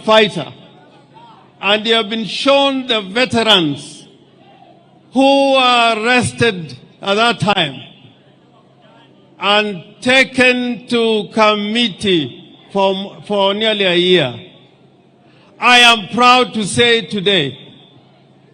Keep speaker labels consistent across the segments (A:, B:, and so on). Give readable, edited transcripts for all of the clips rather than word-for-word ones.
A: fighter, and you have been shown the veterans who were arrested at that time and taken to committee for nearly a year. I am proud to say today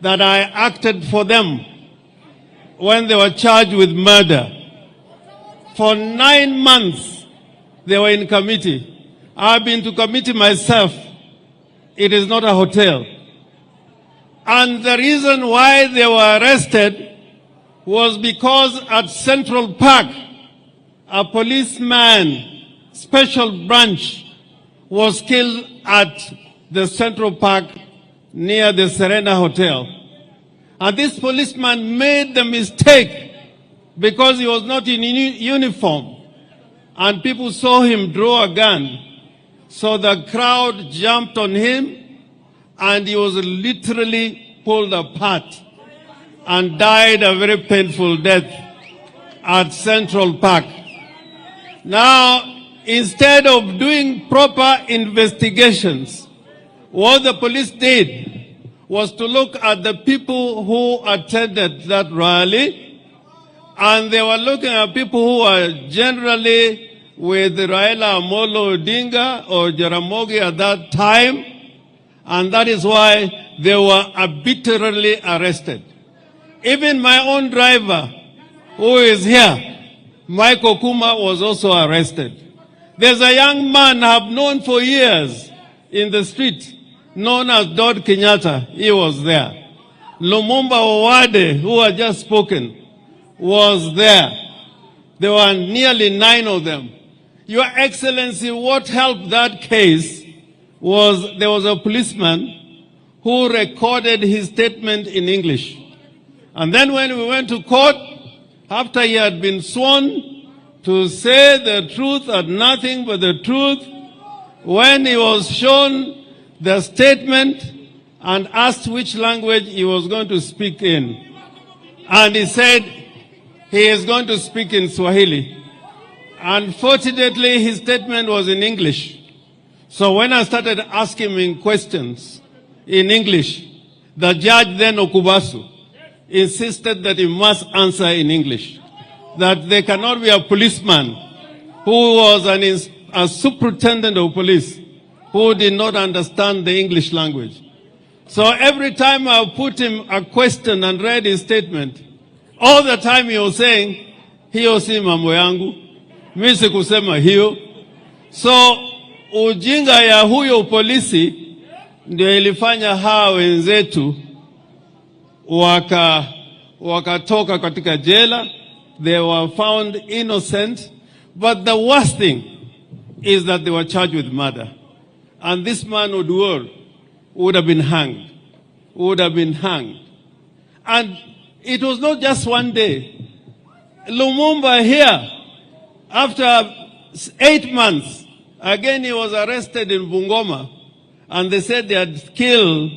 A: that I acted for them when they were charged with murder. For 9 months, they were in committee. I've been to committee myself. It is not a hotel. And the reason why they were arrested was because at Central Park, a policeman, special branch, was killed at the Central Park near the Serena Hotel. And this policeman made the mistake because he was not in uniform. And people saw him draw a gun. So the crowd jumped on him and he was literally pulled apart and died a very painful death at Central Park. Now, instead of doing proper investigations, what the police did was to look at the people who attended that rally, and they were looking at people who were generally with Raila Odinga or Jaramogi at that time, and that is why they were arbitrarily arrested. Even my own driver, who is here, Michael Kuma, was also arrested. There's a young man I've known for years in the street, known as Kenyatta. He was there. Lumumba Owade, who had just spoken, was there. There were nearly 9 of them. Your Excellency, what helped that case was there was a policeman who recorded his statement in English. And then when we went to court, after he had been sworn to say the truth and nothing but the truth, when he was shown the statement and asked which language he was going to speak in, and he said he is going to speak in Swahili. Unfortunately, his statement was in English. So when I started asking him questions in English, the judge then, Okubasu, insisted that he must answer in English. That there cannot be a policeman who was a superintendent of police who did not understand the English language. So every time I put him a question and read his statement, all the time he was saying, hiyo si mambo yangu, mimi sikusema hiyo. So ujinga ya huyo polisi ndio ilifanya hawa wenzetu wakatoka katika jela. They were found innocent, but the worst thing is that they were charged with murder. And this man would have been hanged. And it was not just one day. Lumumba here, after 8 months, again he was arrested in Bungoma, and they said they had killed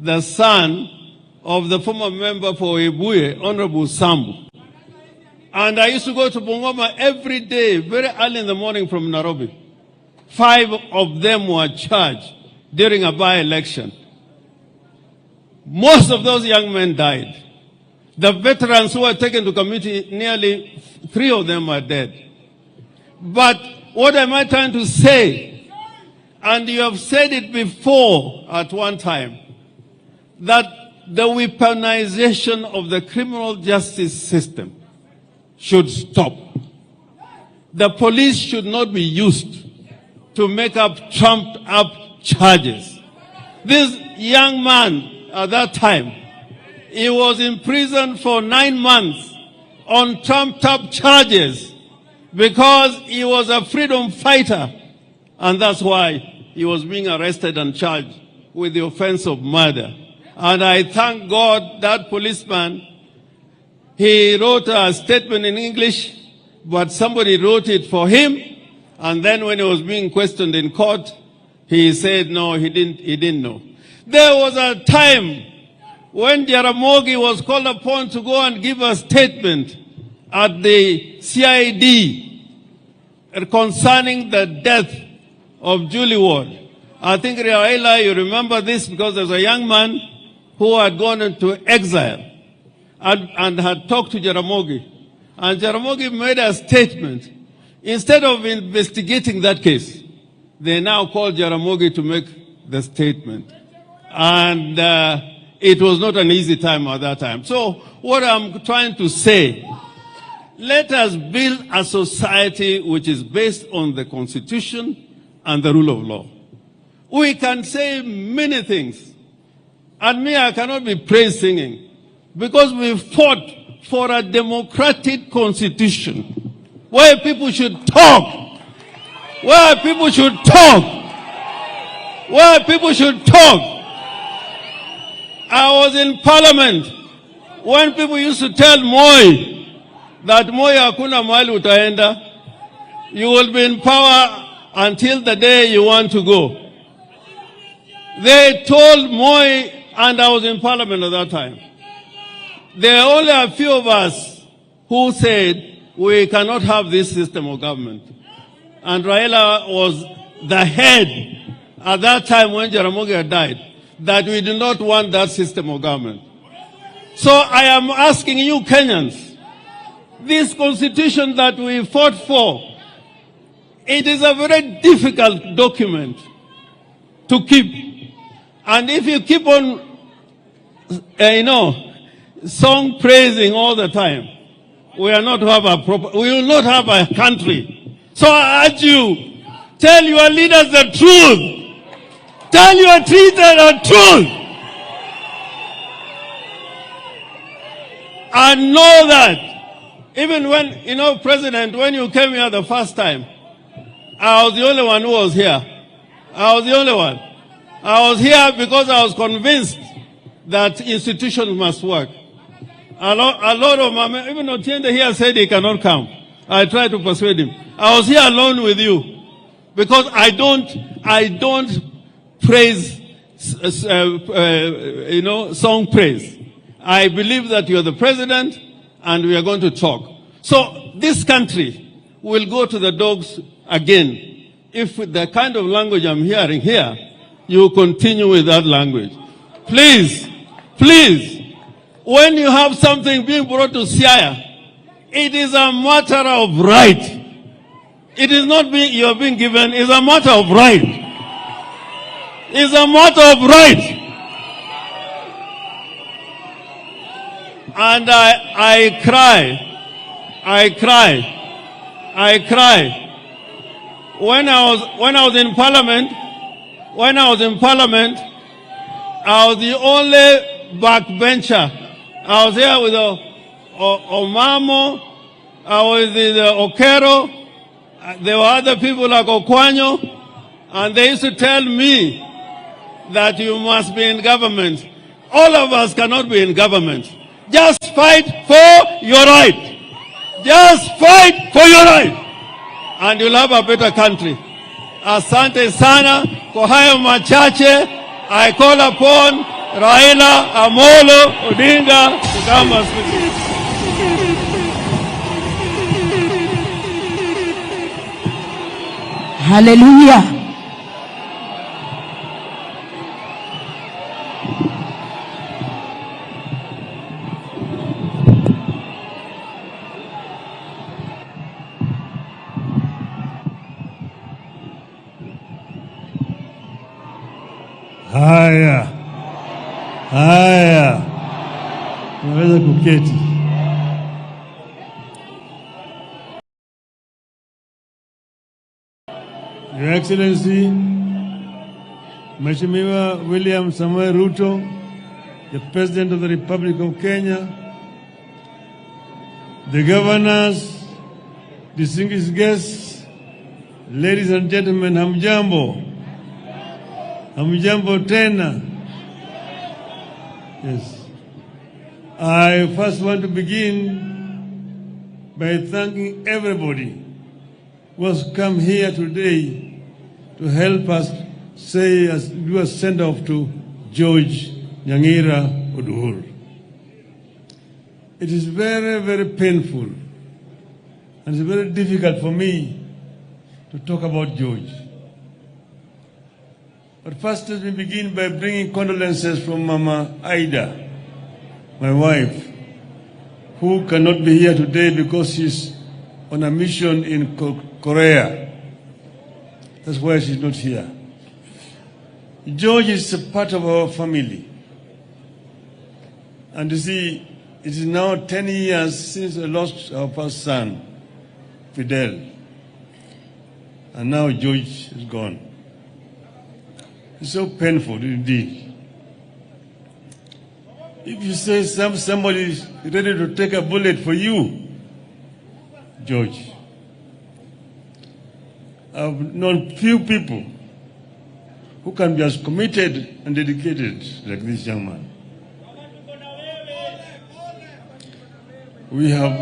A: the son of the former member for Ebuye, Honorable Sambu. And I used to go to Bungoma every day, very early in the morning from Nairobi. 5 of them were charged during a by-election. Most of those young men died. The veterans who were taken to committee, nearly 3 of them are dead. But what am I trying to say? And you have said it before at one time, that the weaponization of the criminal justice system should stop. The police should not be used to make up trumped up charges. This young man at that time, he was in prison for 9 months on trumped up charges because he was a freedom fighter, and that's why he was being arrested and charged with the offense of murder. And I thank God that policeman, he wrote a statement in English, but somebody wrote it for him. And then when he was being questioned in court, he said, no, he didn't know. There was a time when Jaramogi was called upon to go and give a statement at the CID concerning the death of Julie Ward. I think Raila, you remember this because there's a young man who had gone into exile and had talked to Jaramogi. And Jaramogi made a statement. Instead of investigating that case, they now called Jaramogi to make the statement. And it was not an easy time at that time. So what I'm trying to say, let us build a society which is based on the Constitution and the rule of law. We can say many things. And me, I cannot be praise singing because we fought for a democratic constitution where people should talk. Where people should talk. Where people should talk. I was in parliament when people used to tell Moi that Moi hakuna mahali utaenda. You will be in power until the day you want to go. They told Moi, and I was in parliament at that time. There are only a few of us who said we cannot have this system of government. And Raila was the head at that time when Jaramogi had died, that we do not want that system of government. So I am asking you Kenyans, this constitution that we fought for, it is a very difficult document to keep. And if you keep on, song praising all the time, we will not have a country. So I urge you, tell your leaders the truth. Tell your leaders the truth. And know that even when, President, when you came here the first time, I was the only one who was here. I was the only one. I was here because I was convinced that institutions must work. A lot of my, even Otiende here said he cannot come. I tried to persuade him. I was here alone with you because I don't praise, song praise. I believe that you're the president and we are going to talk. So this country will go to the dogs again if the kind of language I'm hearing here, you continue with that language. Please, when you have something being brought to Siaya, it is a matter of right. It is not you are being given, it's a matter of right. It's a matter of right. And I cry. When I was in parliament, I was the only backbencher. I was here with Omamo, I was with Okero, there were other people like Okwanyo, and they used to tell me that you must be in government. All of us cannot be in government. Just fight for your right. Just fight for your right. And you'll have a better country. Asante sana kwa hayo machache. I call upon Raila Amolo Odinga to come and speak.
B: Hallelujah.
C: Haya, naweza kuketi. Your Excellency, Mheshimiwa William Samoei Ruto, the President of the Republic of Kenya, the governors, distinguished guests, ladies and gentlemen, hamjambo. Hamjambo tena. Yes. I first want to begin by thanking everybody who has come here today to help us do a send-off to George Nyangira Uhuru. It is very, very painful and it's very difficult for me to talk about George. But first let me begin by bringing condolences from Mama Ida, my wife, who cannot be here today because she's on a mission in Korea. That's why she's not here. George is a part of our family. And you see, it is now 10 years since I lost our first son, Fidel. And now George is gone. It's so painful indeed. If you say somebody is ready to take a bullet for you, George. I've known few people who can be as committed and dedicated like this young man. We have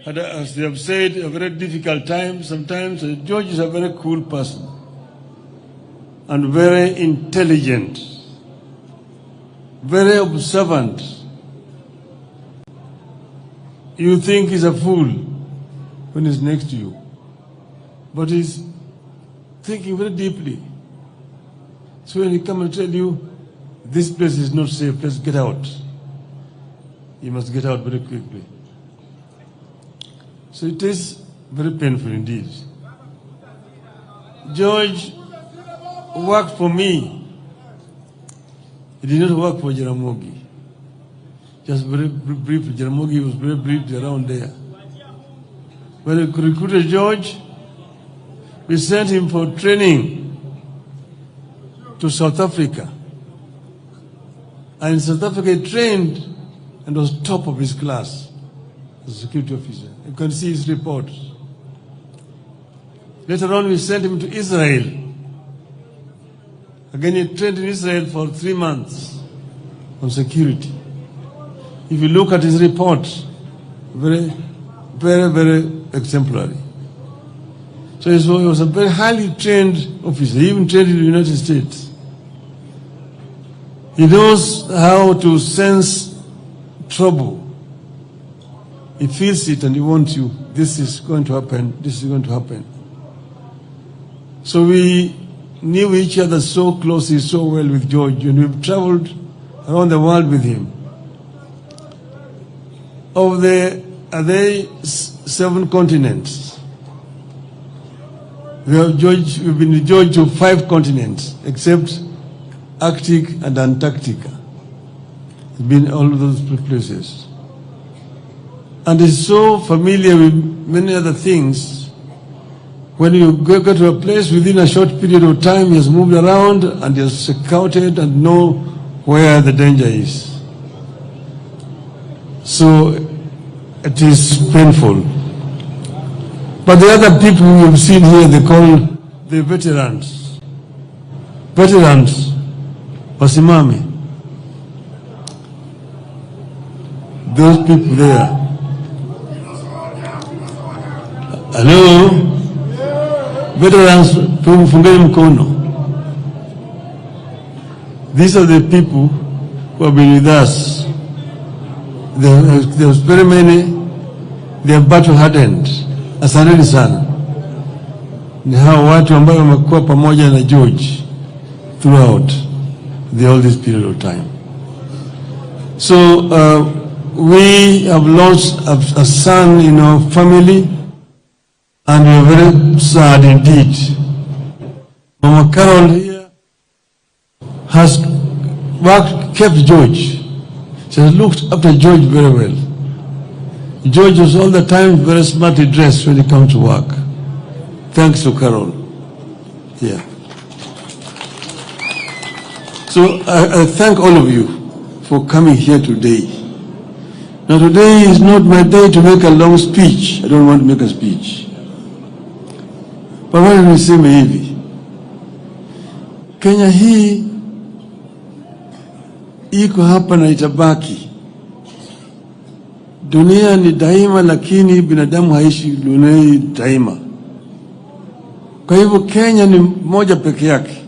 C: had, as they have said, a very difficult time. Sometimes George is a very cool person and very intelligent, very observant. You think he's a fool when he's next to you, but he's thinking very deeply. So when he comes and tell you, this place is not safe, let's get out, you must get out very quickly. So it is very painful indeed. George worked for me. He did not work for Jaramogi. Just very briefly, Jaramogi was very briefly around there. When we recruited George, we sent him for training to South Africa. And in South Africa he trained and was top of his class as a security officer. You can see his reports. Later on we sent him to Israel. Again he trained in Israel for 3 months on security. If you look at his reports, very, very, very exemplary. So he was a very highly trained officer. He even trained in the United States. He knows how to sense trouble. He feels it and he wants you. This is going to happen. This is going to happen. So we knew each other so closely, so well with George, and we've traveled around the world with him. Are they 7 continents? We've been with George to 5 continents, except Arctic and Antarctica. It's been all of those places. And he's so familiar with many other things. When you go to a place within a short period of time, he has moved around and he has scouted and know where the danger is. So it is painful. But the other people we have seen here, they call the veterans. Veterans, wasimame. Those people there. Hello? Veterans, fungeni mkono. These are the people who have been with us. There's very many, they are battle hardened. Asanteni sana. Ni hao watu ambao wamekuwa pamoja na George throughout all this period of time. So we have lost a son in our family, and we are very sad indeed. Mama Carol here has kept George. She has looked after George very well. George was all the time very smartly dressed when he comes to work. Thanks to Carol. Yeah. So I thank all of you for coming here today. Now today is not my day to make a long speech. I don't want to make a speech. But wacha niseme hivi. Kenya hii iko hapa na itabaki. Dunia ni daima, lakini binadamu haishi dunia daima. Kwa hivyo Kenya ni moja peke yake.